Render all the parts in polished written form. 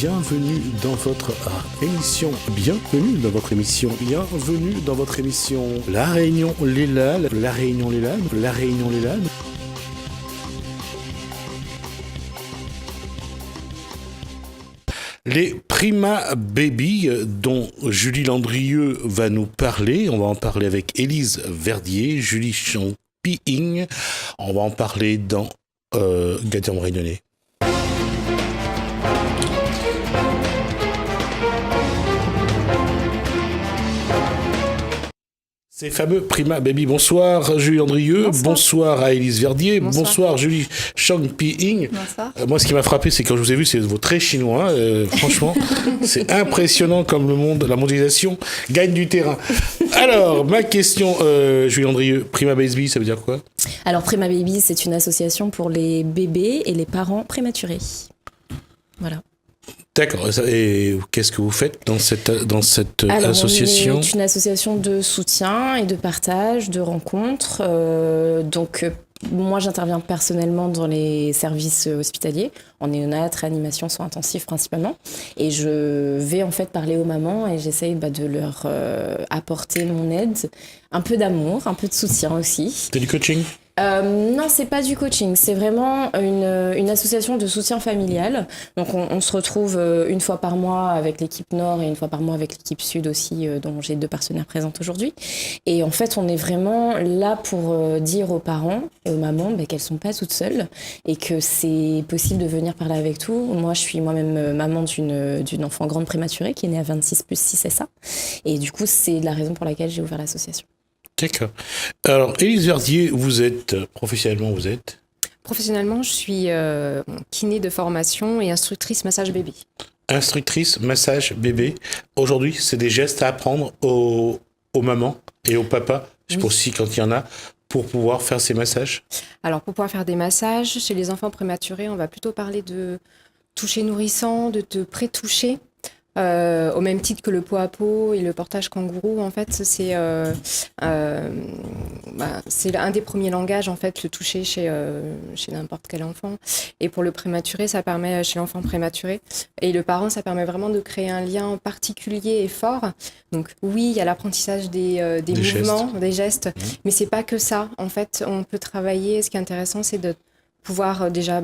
bienvenue dans votre émission. Bienvenue dans votre émission. Bienvenue dans votre émission. La Réunion les Lalles. La Réunion les Lalles. La Réunion les Lalles. Les Prima Baby dont Julie Landrieux va nous parler. On va en parler avec Élise Verdier, Julie Champing. On va en parler dans Gadian Réunionnais. Ces fameux Prima Baby. Bonsoir Julie Andrieux, bonsoir à Élise Verdier, bonsoir Julie Chang-Pi-Ing. Moi ce qui m'a frappé c'est quand je vous ai vu, c'est vos traits chinois, franchement c'est impressionnant comme la mondialisation gagne du terrain. Alors ma question Julie Andrieux, Prima Baby ça veut dire quoi? Alors Prima Baby c'est une association pour les bébés et les parents prématurés. Voilà. D'accord. Et qu'est-ce que vous faites dans cette association? C'est une association de soutien et de partage, de rencontres. Moi, j'interviens personnellement dans les services hospitaliers, en néonat, réanimation, soins intensifs principalement. Et je vais en fait parler aux mamans et j'essaye de leur apporter mon aide, un peu d'amour, un peu de soutien aussi. C'est du coaching? Non, c'est pas du coaching, c'est vraiment une association de soutien familial. Donc on se retrouve une fois par mois avec l'équipe Nord et une fois par mois avec l'équipe Sud aussi, dont j'ai 2 partenaires présents aujourd'hui. Et en fait, on est vraiment là pour dire aux parents et aux mamans qu'elles sont pas toutes seules et que c'est possible de venir parler avec tout. Moi, je suis moi-même maman d'une enfant grande prématurée qui est née à 26 plus 6 SA. Et du coup, c'est la raison pour laquelle j'ai ouvert l'association. D'accord. Alors, Élise Verdier, professionnellement, Professionnellement, je suis kiné de formation et instructrice massage bébé. Instructrice massage bébé. Aujourd'hui, c'est des gestes à apprendre aux mamans et aux papas, je pense aussi quand il y en a, pour pouvoir faire ces massages. Alors, pour pouvoir faire des massages, chez les enfants prématurés, on va plutôt parler de toucher nourrissant, de te pré-toucher. Au même titre que le pot à pot et le portage kangourou, en fait, c'est un des premiers langages, en fait, le toucher chez n'importe quel enfant. Et pour le prématuré, ça permet, chez l'enfant prématuré, et le parent, ça permet vraiment de créer un lien particulier et fort. Donc oui, il y a l'apprentissage des mouvements, des gestes, mais c'est pas que ça. En fait, on peut travailler, ce qui est intéressant, c'est de pouvoir déjà,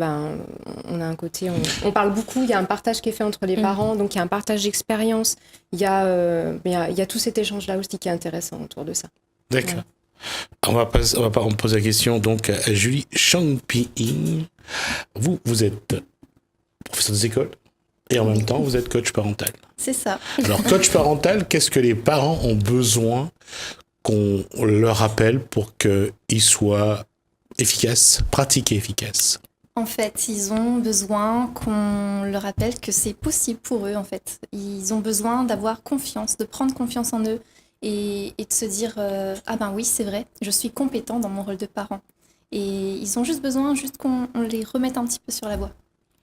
on a un côté, on parle beaucoup, il y a un partage qui est fait entre les parents, donc il y a un partage d'expérience, il y a tout cet échange-là aussi qui est intéressant autour de ça. D'accord. Voilà. On pose la question donc à Julie Chang-Pi-Ing. Vous êtes professeur des écoles et en même temps vous êtes coach parental. C'est ça. Alors coach parental, qu'est-ce que les parents ont besoin qu'on leur rappelle pour qu'ils soient efficace, pratique et efficace? En fait, ils ont besoin qu'on leur rappelle que c'est possible pour eux, en fait. Ils ont besoin d'avoir confiance, de prendre confiance en eux et de se dire oui, c'est vrai, je suis compétent dans mon rôle de parent. Et ils ont juste besoin qu'on les remette un petit peu sur la voie.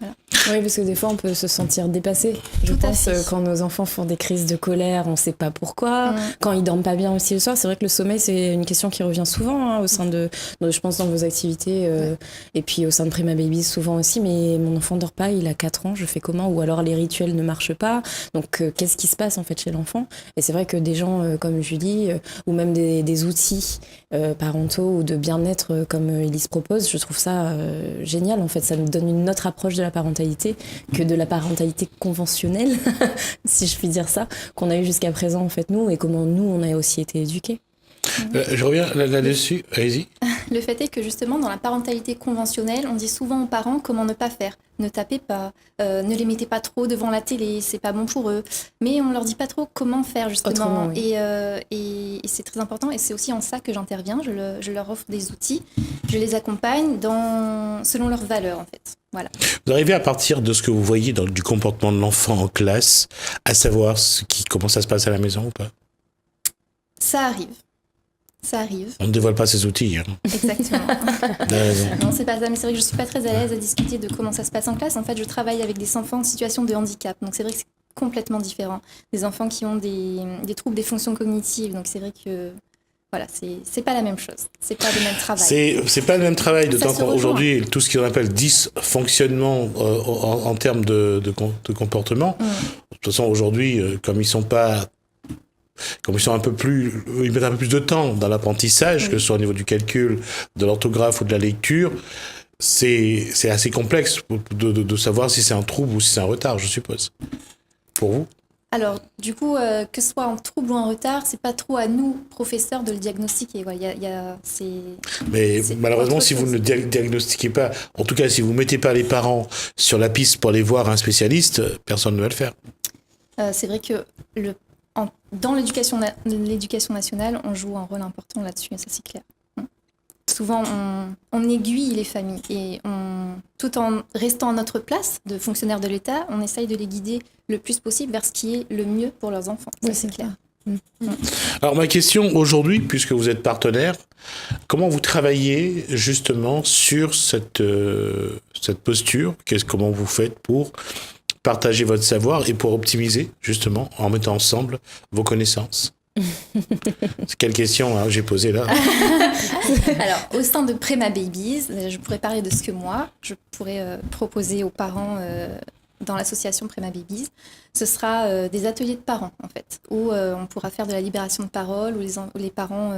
Voilà. Oui, parce que des fois, on peut se sentir dépassé. Je pense quand nos enfants font des crises de colère, on ne sait pas pourquoi. Quand ils dorment pas bien aussi le soir, c'est vrai que le sommeil, c'est une question qui revient souvent au sein je pense, dans vos activités. Et puis au sein de Prima Baby, souvent aussi. Mais mon enfant dort pas, il a 4 ans, je fais comment? Ou alors les rituels ne marchent pas. Donc, qu'est-ce qui se passe en fait chez l'enfant? Et c'est vrai que des gens comme Julie, ou même des outils parentaux ou de bien-être comme Élise propose, je trouve ça génial. En fait, ça nous donne une autre approche de la parentalité que de la parentalité conventionnelle, si je puis dire ça, qu'on a eu jusqu'à présent en fait nous, et comment nous on a aussi été éduqués. Je reviens là-dessus, allez-y. Le fait est que justement dans la parentalité conventionnelle, on dit souvent aux parents comment ne pas faire. Ne tapez pas, ne les mettez pas trop devant la télé, c'est pas bon pour eux. Mais on leur dit pas trop comment faire justement. Autrement, oui. Et c'est très important et c'est aussi en ça que j'interviens. Je leur offre des outils, je les accompagne selon leurs valeurs en fait. Voilà. Vous arrivez à partir de ce que vous voyez du comportement de l'enfant en classe, à savoir comment ça se passe à la maison ou pas? Ça arrive. On ne dévoile pas ses outils. Exactement. raison. Non, c'est pas ça, mais c'est vrai que je suis pas très à l'aise à discuter de comment ça se passe en classe. En fait, je travaille avec des enfants en situation de handicap, donc c'est vrai que c'est complètement différent. Des enfants qui ont des troubles des fonctions cognitives, donc c'est vrai que voilà, c'est pas la même chose. C'est pas le même travail. C'est pas le même travail, d'autant qu'aujourd'hui, tout ce qu'on appelle dysfonctionnement en termes de comportement, de toute façon, aujourd'hui, comme ils sont un peu plus, ils mettent un peu plus de temps dans l'apprentissage, que ce soit au niveau du calcul, de l'orthographe ou de la lecture, c'est assez complexe de savoir si c'est un trouble ou si c'est un retard, je suppose. Pour vous? Alors, du coup, que ce soit en trouble ou en retard, c'est pas trop à nous, professeurs, de le diagnostiquer. Ouais, mais malheureusement, si vous ne diagnostiquez pas, en tout cas, si vous ne mettez pas les parents sur la piste pour aller voir un spécialiste, personne ne va le faire. C'est vrai que dans l'éducation nationale, on joue un rôle important là-dessus, et ça c'est clair. Souvent, on aiguille les familles et tout en restant à notre place de fonctionnaire de l'État, on essaye de les guider le plus possible vers ce qui est le mieux pour leurs enfants. Ça, c'est clair. Alors, ma question aujourd'hui, puisque vous êtes partenaire, comment vous travaillez justement sur cette posture? Comment vous faites pour partager votre savoir et pour optimiser, justement, en mettant ensemble vos connaissances? C'est quelle question j'ai posée là? Alors, au sein de Prema Babies, je pourrais parler de ce que moi, je pourrais proposer aux parents dans l'association Prema Babies. Ce sera des ateliers de parents, en fait, où on pourra faire de la libération de parole, où les parents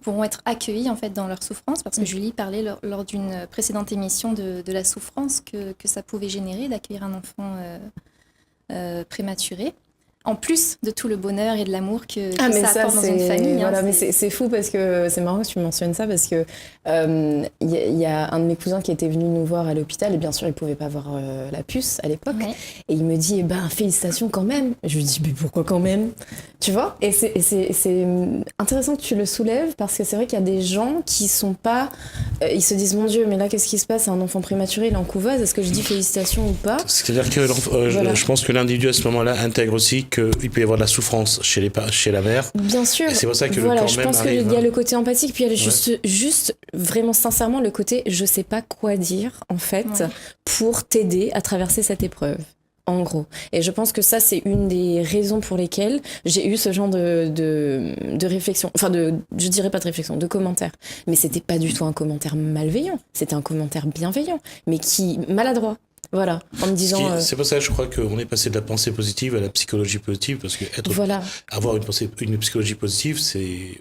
pourront être accueillis, en fait, dans leur souffrance, parce que Julie parlait lors d'une précédente émission de la souffrance que ça pouvait générer d'accueillir un enfant prématuré. En plus de tout le bonheur et de l'amour que ça apporte dans une famille. Voilà, mais c'est fou parce que c'est marrant que tu mentionnes ça parce que y a un de mes cousins qui était venu nous voir à l'hôpital et bien sûr il pouvait pas avoir la puce à l'époque et il me dit félicitations quand même. Je lui dis mais pourquoi quand même, tu vois? Et c'est intéressant que tu le soulèves parce que c'est vrai qu'il y a des gens qui sont pas ils se disent mon Dieu mais là qu'est-ce qui se passe, un enfant prématuré il est en couveuse, est-ce que je dis félicitations ou pas? C'est-à-dire que je pense que l'individu à ce moment-là intègre aussi qu'il peut y avoir de la souffrance chez la mère. Bien sûr. Et c'est pour ça que voilà, le je quand même pense qu'il y a le côté empathique, puis il y a juste vraiment sincèrement le côté je sais pas quoi dire en fait pour t'aider à traverser cette épreuve. En gros. Et je pense que ça, c'est une des raisons pour lesquelles j'ai eu ce genre de réflexion. Enfin, je dirais pas de réflexion, de commentaire. Mais c'était pas du tout un commentaire malveillant. C'était un commentaire bienveillant, mais maladroit. Voilà, en me disant... C'est pour ça que je crois qu'on est passé de la pensée positive à la psychologie positive, parce que avoir une psychologie positive, c'est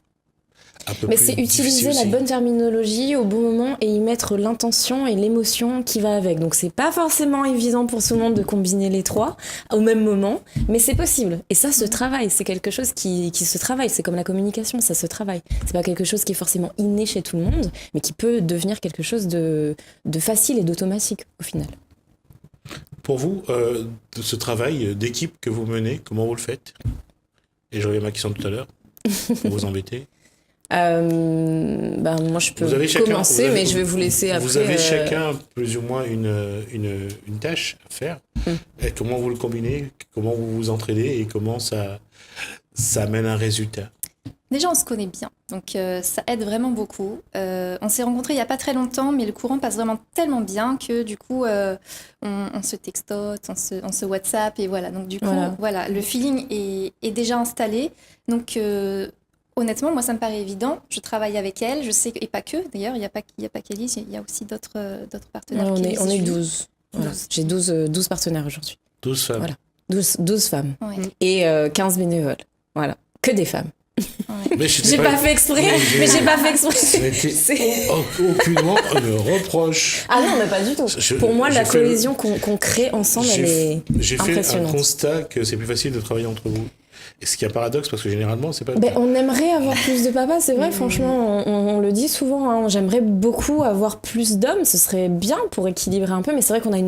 un peu mais plus c'est utiliser la bonne terminologie au bon moment et y mettre l'intention et l'émotion qui va avec. Donc c'est pas forcément évident pour tout le monde de combiner les trois au même moment, mais c'est possible. Et ça se travaille, c'est quelque chose qui se travaille. C'est comme la communication, ça se travaille. C'est pas quelque chose qui est forcément inné chez tout le monde, mais qui peut devenir quelque chose de facile et d'automatique au final. Pour vous, ce travail d'équipe que vous menez, comment vous le faites? Et je reviens à ma question de tout à l'heure, pour vous embêter. Moi, je peux commencer, mais je vais vous laisser après. Vous avez chacun plus ou moins une tâche à faire. Et comment vous le combinez? Comment vous vous entraidez? Et comment ça amène un résultat? Déjà, on se connaît bien, donc ça aide vraiment beaucoup. On s'est rencontrés il n'y a pas très longtemps, mais le courant passe vraiment tellement bien que du coup, on se textote, on se WhatsApp, et voilà. Donc du coup, voilà, le feeling est déjà installé. Donc honnêtement, moi, ça me paraît évident. Je travaille avec elle, je sais, et pas que, d'ailleurs, il n'y a pas qu'Élise, il y a aussi d'autres partenaires. On est 12. Voilà. J'ai 12 partenaires aujourd'hui. 12 femmes. Voilà. 12 femmes. Ouais. Et 15 bénévoles. Voilà. Que des femmes. Ouais. J'ai pas fait exprès, mais j'ai pas fait exprès. C'était aucunement un reproche. Ah non, mais pas du tout. Pour moi, la cohésion qu'on crée ensemble, elle est impressionnante. J'ai fait un constat que c'est plus facile de travailler entre vous. Et ce qui est un paradoxe, parce que généralement, c'est pas le cas. On aimerait avoir plus de papas, c'est vrai, franchement, on le dit souvent, hein, j'aimerais beaucoup avoir plus d'hommes, ce serait bien pour équilibrer un peu, mais c'est vrai qu'on a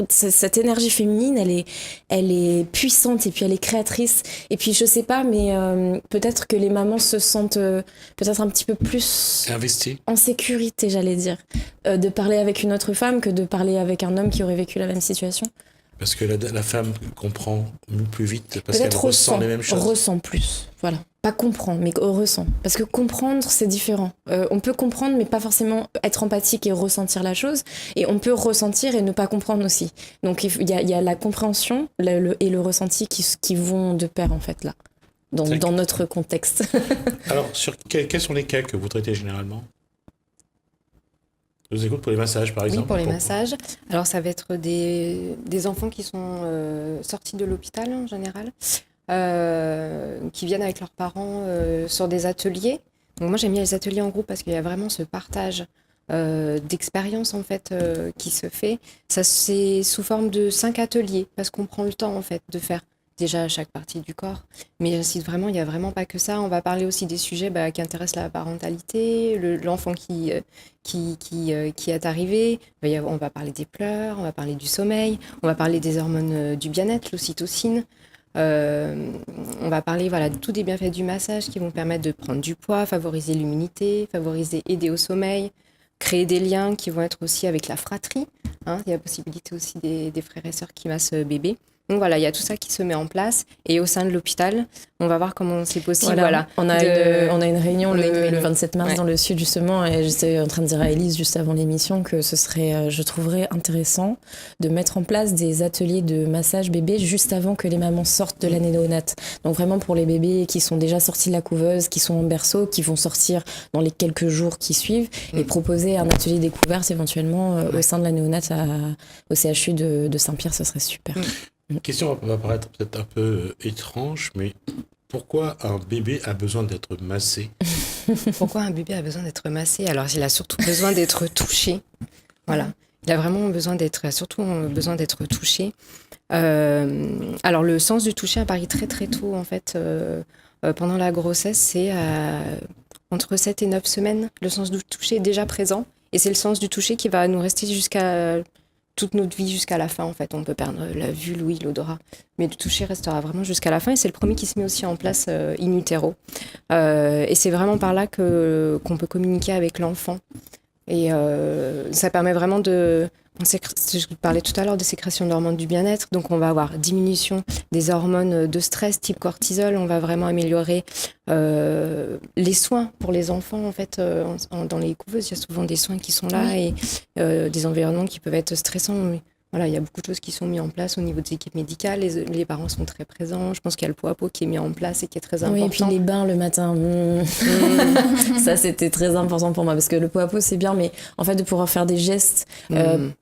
cette énergie féminine, elle est puissante, et puis elle est créatrice, et puis je sais pas, mais peut-être que les mamans se sentent peut-être un petit peu plus investies, en sécurité, j'allais dire, de parler avec une autre femme que de parler avec un homme qui aurait vécu la même situation. Parce que la femme comprend plus vite, parce qu'elle ressent les mêmes choses. Ressent plus, voilà. Pas comprend, mais ressent. Parce que comprendre, c'est différent. On peut comprendre, mais pas forcément être empathique et ressentir la chose. Et on peut ressentir et ne pas comprendre aussi. Donc il y a la compréhension et le ressenti qui vont de pair, en fait, là. dans notre contexte. Alors, quels sont les cas que vous traitez généralement ? Je vous écoute pour les massages, par exemple. Oui, pour les massages. Alors, ça va être des enfants qui sont sortis de l'hôpital, en général, qui viennent avec leurs parents sur des ateliers. Donc, moi, j'aime bien les ateliers en groupe parce qu'il y a vraiment ce partage d'expérience, en fait, qui se fait. Ça, c'est sous forme de 5 ateliers parce qu'on prend le temps, en fait, de faire déjà chaque partie du corps. Mais j'insiste vraiment, il n'y a vraiment pas que ça. On va parler aussi des sujets qui intéressent la parentalité, l'enfant qui est arrivé. On va parler des pleurs, on va parler du sommeil, on va parler des hormones du bien-être, l'ocytocine. On va parler de tous des bienfaits du massage qui vont permettre de prendre du poids, favoriser l'immunité, aider au sommeil, créer des liens qui vont être aussi avec la fratrie. Il y a la possibilité aussi des frères et sœurs qui massent bébé. Donc voilà, il y a tout ça qui se met en place. Et au sein de l'hôpital, on va voir comment c'est possible. Voilà. On a une réunion le 27 mars dans le Sud, justement, et j'étais en train de dire à Élise, juste avant l'émission, que ce serait, je trouverais intéressant de mettre en place des ateliers de massage bébé juste avant que les mamans sortent de la néonate. Donc vraiment pour les bébés qui sont déjà sortis de la couveuse, qui sont en berceau, qui vont sortir dans les quelques jours qui suivent, et proposer un atelier découverte éventuellement au sein de la néonate au CHU de Saint-Pierre, ce serait super. Une question va paraître peut-être un peu étrange, mais pourquoi un bébé a besoin d'être massé ? Pourquoi un bébé a besoin d'être massé ? Alors, il a surtout besoin d'être touché. Voilà. Il a vraiment besoin d'être touché. Alors, le sens du toucher apparaît très, très tôt, en fait. Pendant la grossesse, c'est entre 7 et 9 semaines. Le sens du toucher est déjà présent. Et c'est le sens du toucher qui va nous rester jusqu'à toute notre vie, jusqu'à la fin, en fait. On peut perdre la vue, l'ouïe, l'odorat. Mais le toucher restera vraiment jusqu'à la fin. Et c'est le premier qui se met aussi en place in utero. Et c'est vraiment par là qu'on peut communiquer avec l'enfant. Et ça permet vraiment je parlais tout à l'heure de sécrétion d'hormones du bien-être, donc on va avoir diminution des hormones de stress type cortisol, on va vraiment améliorer les soins pour les enfants en fait. Dans les couveuses, il y a souvent des soins qui sont là et des environnements qui peuvent être stressants. Mais voilà, il y a beaucoup de choses qui sont mises en place au niveau des équipes médicales. Les parents sont très présents. Je pense qu'il y a le pot à pot qui est mis en place et qui est très important. Oui, et puis les bains le matin. Ça, c'était très important pour moi parce que le pot à pot, c'est bien, mais en fait, de pouvoir faire des gestes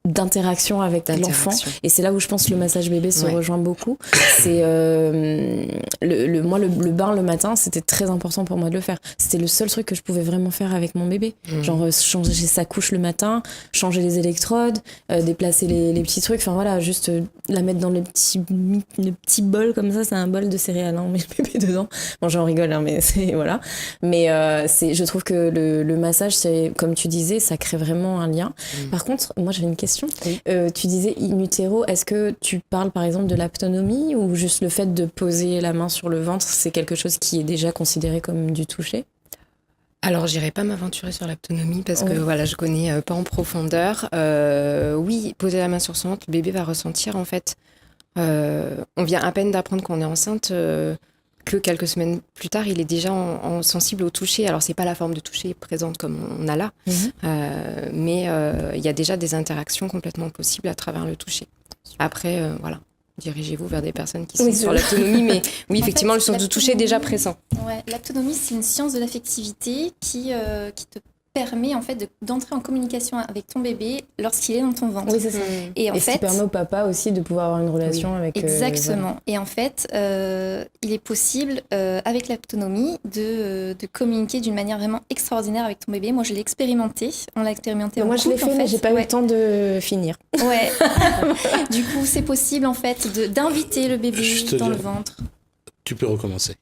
d'interaction avec l'enfant. Et c'est là où je pense que le massage bébé se rejoint beaucoup. C'est moi, le bain le matin, c'était très important pour moi de le faire. C'était le seul truc que je pouvais vraiment faire avec mon bébé. Genre, changer sa couche le matin, changer les électrodes, déplacer les petits trucs, enfin voilà, juste la mettre dans le petit bol comme ça, c'est un bol de céréales, on met le bébé dedans. Bon, j'en rigole, mais c'est voilà. Mais je trouve que le massage, c'est comme tu disais, ça crée vraiment un lien. Par contre, moi j'avais une question. Tu disais in utero, est-ce que tu parles par exemple de l'aptonomie ou juste le fait de poser la main sur le ventre, c'est quelque chose qui est déjà considéré comme du toucher ? Alors, j'irai pas m'aventurer sur l'aptonomie parce que je connais pas en profondeur. Oui, poser la main sur son ventre, le bébé va ressentir en fait. On vient à peine d'apprendre qu'on est enceinte que quelques semaines plus tard, il est déjà sensible au toucher. Alors, c'est pas la forme de toucher présente comme on a là, mais il y a déjà des interactions complètement possibles à travers le toucher. Après, dirigez-vous vers des personnes qui sont sur l'autonomie, mais oui, effectivement, le sens du toucher est déjà présent. Ouais, l'autonomie, c'est une science de l'affectivité qui te permet en fait d'entrer en communication avec ton bébé lorsqu'il est dans ton ventre. Oui, c'est ça. Et en fait, ce qui permet au papa aussi de pouvoir avoir une relation avec... Exactement. Et en fait, il est possible, avec l'autonomie, de communiquer d'une manière vraiment extraordinaire avec ton bébé. Moi, je l'ai expérimenté. On l'a expérimenté en couple. Moi, je l'ai fait, mais j'ai pas eu le temps de finir. Ouais. Du coup, c'est possible, en fait, d'inviter le bébé dans le ventre. Tu peux recommencer.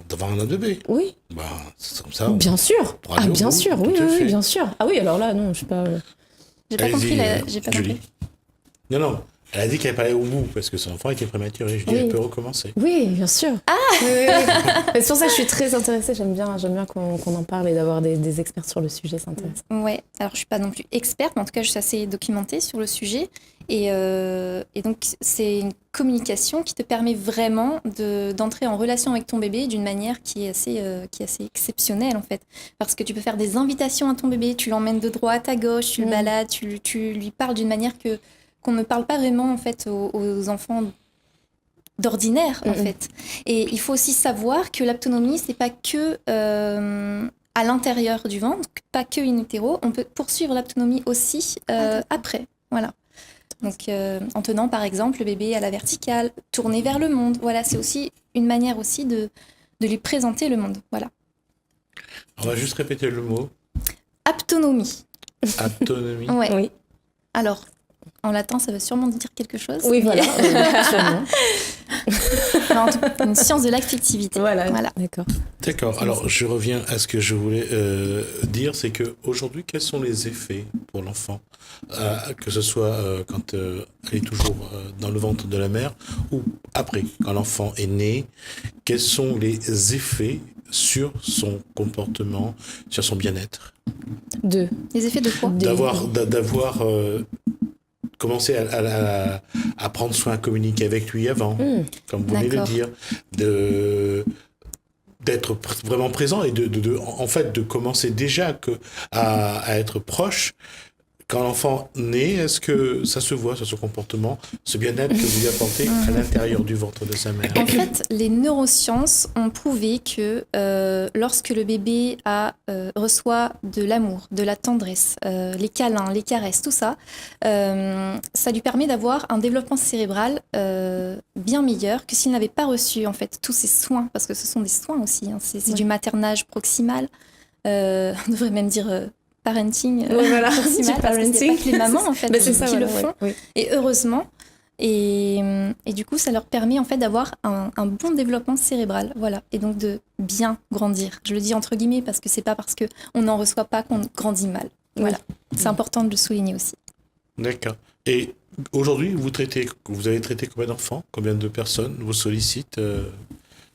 Devant un autre bébé. Oui. C'est comme ça. Bien sûr. Bien sûr. Oui, bien sûr. Ah oui, alors là, non, je sais pas. J'ai pas compris. Julie. Non. Elle a dit qu'elle parlait au bout parce que son enfant était prématuré. Je dis, elle peut recommencer. Oui, bien sûr. Ah oui. C'est pour ça que je suis très intéressée. J'aime bien qu'on en parle et d'avoir des experts sur le sujet. C'est intéressant. Ouais. Alors, je suis pas non plus experte, mais en tout cas, je suis assez documentée sur le sujet. Et donc, c'est une communication qui te permet vraiment d'entrer en relation avec ton bébé d'une manière qui est assez exceptionnelle, en fait. Parce que tu peux faire des invitations à ton bébé, tu l'emmènes de droite à gauche, tu le balades, tu lui parles d'une manière qu'on ne parle pas vraiment, en fait, aux enfants d'ordinaire en fait. Et il faut aussi savoir que l'aptonomie, c'est pas que à l'intérieur du ventre, pas que in utero. On peut poursuivre l'aptonomie aussi après. Voilà. Donc en tenant par exemple le bébé à la verticale, tourné vers le monde. Voilà, c'est aussi une manière aussi de lui présenter le monde. Voilà. On va juste répéter le mot. Aptonomie. Aptonomie. Ouais. Oui. Alors, en latin, ça veut sûrement dire quelque chose. Oui, voilà. Sûrement. En tout cas, une science de l'affectivité. Voilà. D'accord. D'accord. Alors, je reviens à ce que je voulais dire, c'est qu'aujourd'hui, quels sont les effets pour l'enfant, que ce soit quand elle est toujours dans le ventre de la mère ou après, quand l'enfant est né, quels sont les effets sur son comportement, sur son bien-être? Les effets de quoi? D'avoir commencé à prendre soin, à communiquer avec lui avant, comme vous venez de le dire, d'être vraiment présent et en fait de commencer déjà à être proche. Quand l'enfant naît, est-ce que ça se voit sur son comportement, ce bien-être que vous lui apportez à l'intérieur du ventre de sa mère? En fait, les neurosciences ont prouvé que lorsque le bébé reçoit de l'amour, de la tendresse, les câlins, les caresses, tout ça, ça lui permet d'avoir un développement cérébral bien meilleur que s'il n'avait pas reçu en fait tous ces soins, parce que ce sont des soins aussi, hein, c'est du maternage proximal, on devrait même dire parenting, proximal, parce que c'est pas que les mamans en fait qui le font, et heureusement. Et du coup, ça leur permet en fait d'avoir un bon développement cérébral, voilà, et donc de bien grandir. Je le dis entre guillemets parce que c'est pas parce que on n'en reçoit pas qu'on grandit mal. Voilà, c'est important de le souligner aussi. D'accord. Et aujourd'hui, vous avez traité combien d'enfants, combien de personnes vous sollicitent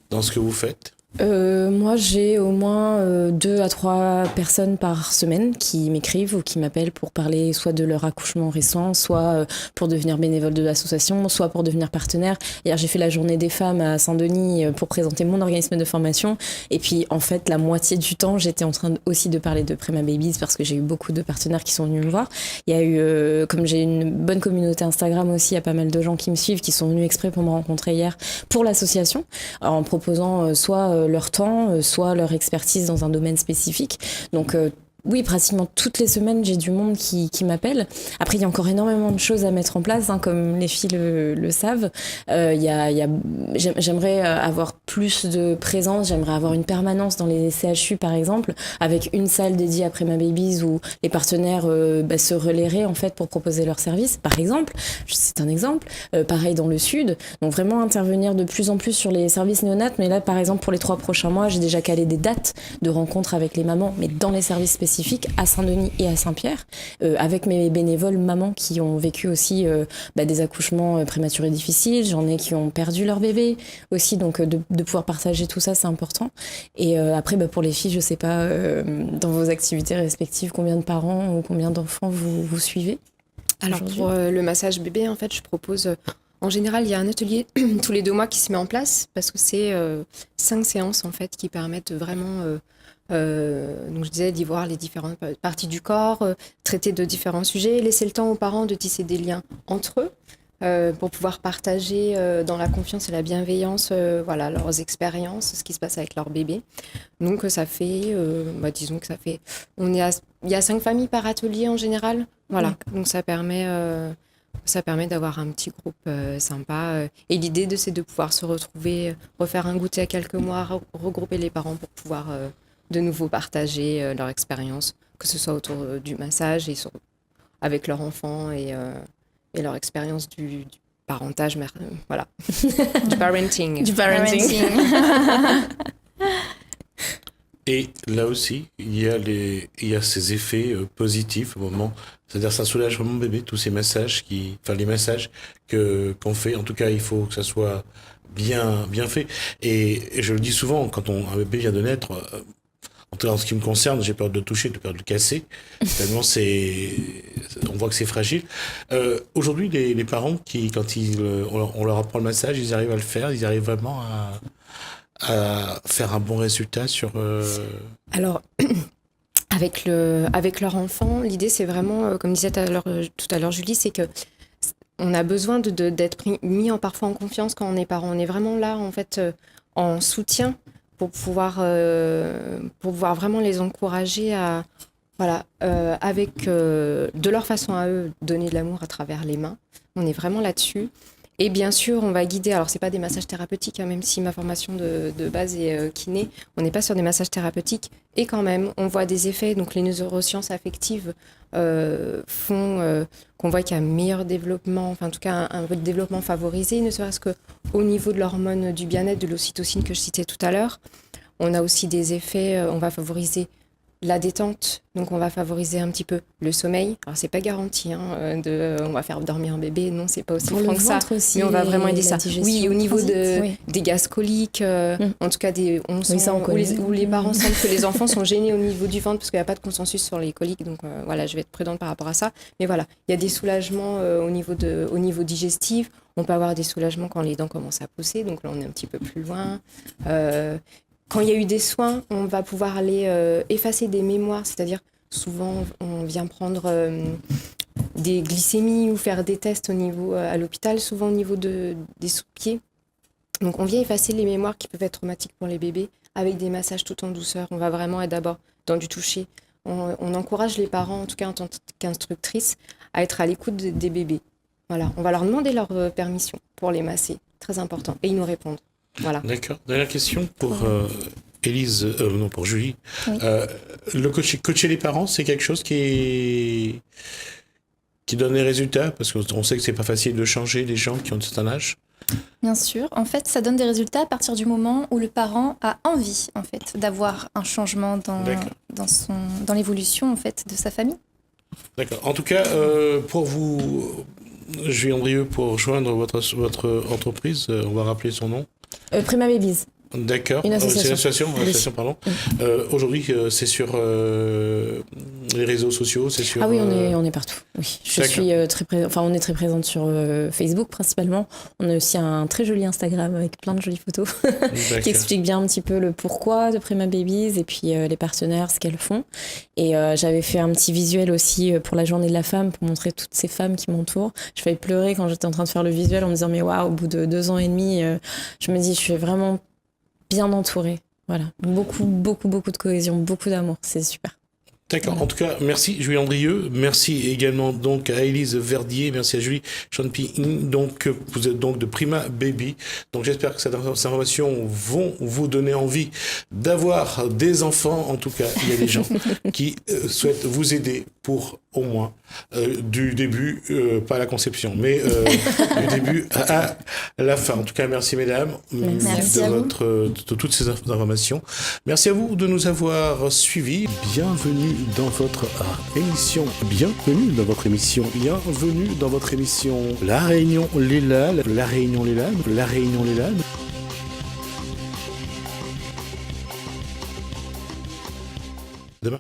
dans ce que vous faites? Moi, j'ai au moins 2 à 3 personnes par semaine qui m'écrivent ou qui m'appellent pour parler soit de leur accouchement récent, soit pour devenir bénévole de l'association, soit pour devenir partenaire. Hier, j'ai fait la journée des femmes à Saint-Denis pour présenter mon organisme de formation. Et puis, en fait, la moitié du temps, j'étais en train aussi de parler de Prema Babies parce que j'ai eu beaucoup de partenaires qui sont venus me voir. Il y a eu, comme j'ai une bonne communauté Instagram aussi, il y a pas mal de gens qui me suivent, qui sont venus exprès pour me rencontrer hier pour l'association, en proposant soit leur temps, soit leur expertise dans un domaine spécifique. Donc oui, pratiquement toutes les semaines, j'ai du monde qui m'appelle. Après, il y a encore énormément de choses à mettre en place, hein, comme les filles le savent. J'aimerais avoir plus de présence, j'aimerais avoir une permanence dans les CHU, par exemple, avec une salle dédiée à Prema Babies où les partenaires se relaieraient, en fait, pour proposer leurs services, par exemple. C'est un exemple. Pareil dans le Sud. Donc, vraiment intervenir de plus en plus sur les services néonates. Mais là, par exemple, pour les 3 prochains mois, j'ai déjà calé des dates de rencontres avec les mamans, mais dans les services spécifiques à Saint-Denis et à Saint-Pierre, avec mes bénévoles mamans qui ont vécu aussi des accouchements prématurés difficiles. J'en ai qui ont perdu leur bébé aussi, donc de pouvoir partager tout ça, c'est important. Et après, pour les filles, je sais pas, dans vos activités respectives, combien de parents ou combien d'enfants vous suivez? Alors pour le massage bébé, en fait, je propose... En général, il y a un atelier tous les 2 mois qui se met en place parce que c'est 5 séances en fait qui permettent vraiment, donc je disais, d'y voir les différentes parties du corps, traiter de différents sujets, laisser le temps aux parents de tisser des liens entre eux pour pouvoir partager dans la confiance et la bienveillance leurs expériences, ce qui se passe avec leur bébé. Donc ça fait, disons que ça fait, il y a 5 familles par atelier en général, voilà. Donc ça permet d'avoir un petit groupe sympa. Et l'idée, c'est de pouvoir se retrouver, refaire un goûter à quelques mois, regrouper les parents pour pouvoir de nouveau partager leur expérience, que ce soit autour du massage et avec leur enfant et leur expérience du parentage, voilà, du parenting. Du parenting. Et là aussi, il y a ces effets positifs au moment, c'est-à-dire ça soulage vraiment le bébé, tous ces massages les massages qu'on fait. En tout cas, il faut que ça soit bien fait. Et je le dis souvent, quand un bébé vient de naître, en tout cas en ce qui me concerne, j'ai peur de le toucher, j'ai peur de le casser. Tellement on voit que c'est fragile. Aujourd'hui, les parents quand on leur apprend le massage, ils arrivent à le faire, ils arrivent vraiment à faire un bon résultat sur... Alors, avec leur enfant, l'idée c'est vraiment, comme disait tout à l'heure Julie, c'est que on a besoin d'être mis parfois en confiance quand on est parent. On est vraiment là, en fait, en soutien pour pouvoir vraiment les encourager à, avec de leur façon à eux, donner de l'amour à travers les mains. On est vraiment là-dessus. Et bien sûr, on va guider. Alors, c'est pas des massages thérapeutiques, hein, même si ma formation de base est kiné. On n'est pas sur des massages thérapeutiques. Et quand même, on voit des effets. Donc, les neurosciences affectives font qu'on voit qu'il y a un meilleur développement, enfin, en tout cas, un développement favorisé, ne serait-ce qu'au niveau de l'hormone du bien-être, de l'ocytocine que je citais tout à l'heure. On a aussi des effets, on va favoriser la détente, donc on va favoriser un petit peu le sommeil. Alors c'est pas garanti, hein, on va faire dormir un bébé, non, c'est pas aussi franc que ça. Aussi, mais on va vraiment aider ça. Oui, au niveau des gaz coliques, en tout cas où les parents sentent que les enfants sont gênés au niveau du ventre parce qu'il n'y a pas de consensus sur les coliques, donc je vais être prudente par rapport à ça. Mais voilà, il y a des soulagements au niveau digestif. On peut avoir des soulagements quand les dents commencent à pousser, donc là on est un petit peu plus loin. Quand il y a eu des soins, on va pouvoir aller effacer des mémoires, c'est-à-dire souvent on vient prendre des glycémies ou faire des tests à l'hôpital, souvent au niveau des sous-pieds. Donc on vient effacer les mémoires qui peuvent être traumatiques pour les bébés avec des massages tout en douceur. On va vraiment être d'abord dans du toucher. On encourage les parents, en tout cas en tant qu'instructrice, à être à l'écoute des bébés. Voilà, on va leur demander leur permission pour les masser, très important, et ils nous répondent. Voilà. D'accord. Dernière question pour pour Julie. Oui. Le coacher les parents, c'est quelque chose qui donne des résultats, parce qu'on sait que c'est pas facile de changer les gens qui ont un certain âge. Bien sûr. En fait, ça donne des résultats à partir du moment où le parent a envie, en fait, d'avoir un changement dans l'évolution, en fait, de sa famille. D'accord. En tout cas, pour vous, Julie Andrieux, pour rejoindre votre entreprise, on va rappeler son nom. Prima Babies. D'accord. Une association. C'est une association, pardon. Aujourd'hui, c'est sur les réseaux sociaux, c'est sur... Ah oui, on est partout. Oui, je suis on est très présente sur Facebook principalement. On a aussi un très joli Instagram avec plein de jolies photos qui expliquent bien un petit peu le pourquoi de Prima Babies et puis les partenaires, ce qu'elles font. Et j'avais fait un petit visuel aussi pour la journée de la femme pour montrer toutes ces femmes qui m'entourent. Je faisais pleurer quand j'étais en train de faire le visuel en me disant mais waouh, au bout de 2 ans et demi, je me dis je suis vraiment bien entourée. Voilà, beaucoup de cohésion, beaucoup d'amour, c'est super. D'accord. Voilà. En tout cas, merci Julie Andrieux. Merci également donc à Élise Verdier. Merci à Julie Champigny. Donc, vous êtes donc de Prima Baby. Donc, j'espère que ces informations vont vous donner envie d'avoir des enfants. En tout cas, il y a des gens qui souhaitent vous aider pour au moins du début, pas à la conception, mais du début à la fin. En tout cas, merci mesdames de toutes ces informations. Merci à vous de nous avoir suivis. Bienvenue dans votre émission. Bienvenue dans votre émission. Bienvenue dans votre émission. La Réunion Léla. La Réunion Léla. La Réunion Léla. Demain.